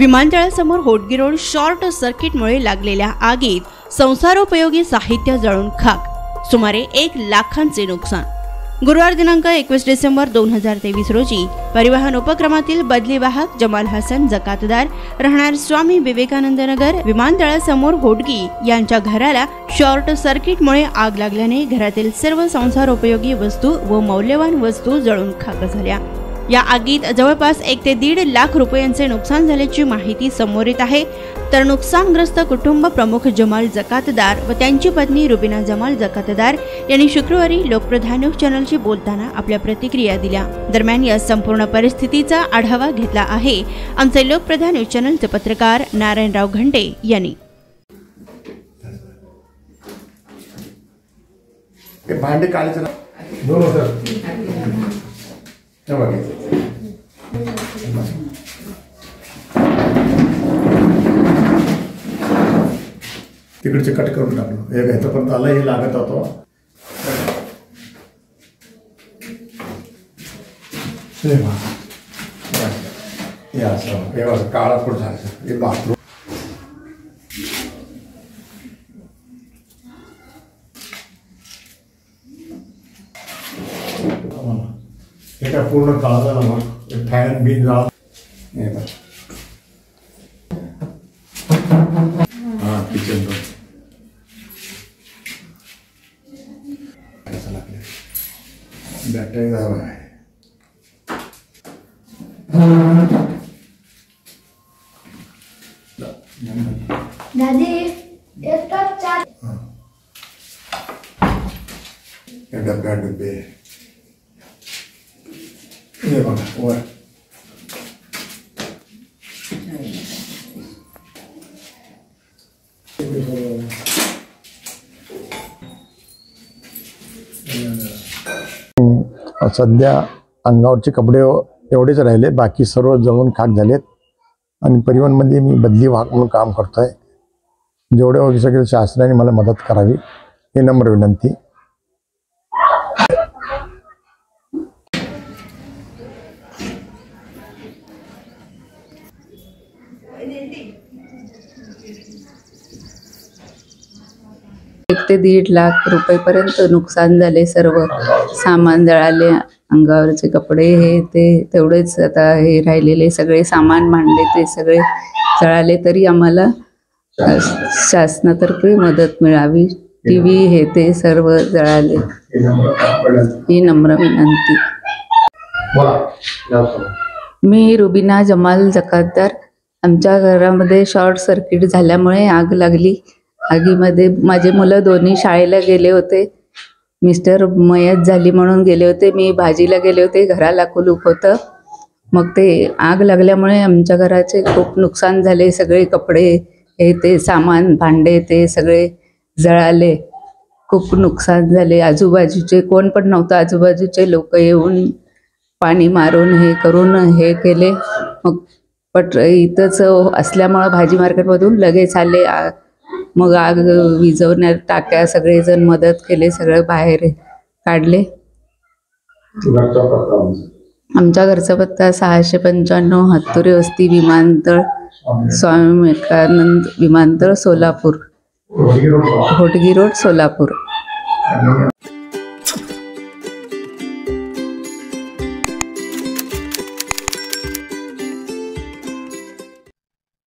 विमानतळासमोर Hotgi road short सर्किटमुळे लागलेल्या आगीत संसारोपयोगी साहित्य जळून खाक, सुमारे 1 लाखांचे नुकसान। गुरुवार दिनांक 21 डिसेंबर 2023 रोजी परिवहन उपक्रमातील बदली वाहक जमाल हसन जकातदार राहणार स्वामी विवेकानंद नगर विमानतळासमोर होटगी यांच्या घराला शॉर्ट सर्किटमुळे आग लागल्याने घरातील सर्व संसारोपयोगी वस्तू व मौल्यवान वस्तू जळून खाक झाल्या। या आगीत जवळपास 1 ते 1.5 लाख रुपयांचे नुकसान झाल्याची माहिती समोर येत आहे। तर नुकसानग्रस्त कुटुंब प्रमुख जमाल जकातदार व त्यांची पत्नी रुबीना जमाल जकातदार यांनी शुक्रवारी लोकप्रधान न्यूज चॅनलशी बोलताना आपल्या प्रतिक्रिया दिल्या। दरम्यान या संपूर्ण परिस्थितीचा आढावा घेतला आहे आमचे लोकप्रधान न्यूज चॅनलचे पत्रकार नारायणराव घंटे यांनी। भांडे काढायचं तिकडचे कट करून टाकलो। एक ह्याचं पण आलं हे लागत होतो। काळा पण झालं हे बाथरूम एका पूर्ण काळा झाला। मग फॅन बिन झाला किचन बॅटरी डब्बे डब्बे हे बघा वर सध्या अंगावरचे कपडे एवढेच राहिले, बाकी सर्व जळून खाक झालेत। आणि परिवहनमध्ये मी बदली वाहक म्हणून काम करतोय। जेवढे होऊ शकेल शासनाने मला मदत करावी ही नम्र विनंती। ते 1.5 लाख रुपयेपर्यंत नुकसान झाले। सर्व सामान जळाले, अंगावरचे कपडे हे ते तेवढेच आता हे राहिलेले सगळे सामान भांडे ते सगळे जळाले। तरी आम्हाला शासनातर्फे मदत मिळावी। टीव्ही हे ते सर्व जळाले ही नम्र विनंती। मी रुबीना जमाल जकातदार। आमच्या घरामध्ये शॉर्ट सर्किट झाल्यामुळे आग लागली। आगीमध्ये माझे मुलं दोन्ही शाळेला गेले होते। मिस्टर मयत झाली म्हणून गेले होते। मी भाजीला गेले होते, घराला कुलूप होतं। मग ते आग लागल्यामुळे आमच्या घराचे खूप नुकसान झाले। सगळे कपडे हे ते सामान भांडे ते सगळे जळाले, खूप नुकसान झाले। आजूबाजूचे कोण पण नव्हतं, आजूबाजूचे लोक येऊन पाणी मारून हे करून हे केले। मग इथंच असल्यामुळं भाजी मार्केटमधून लगेच आले। मग आग विझवण्यात टाक्या सगळेजण मदत केले, सगळं बाहेर काढले। आमच्या घरचा पत्ता 695 हत्तुरे वस्ती विमानतळ स्वामी विवेकानंद विमानतळ सोलापूर, होटगी रोड सोलापूर।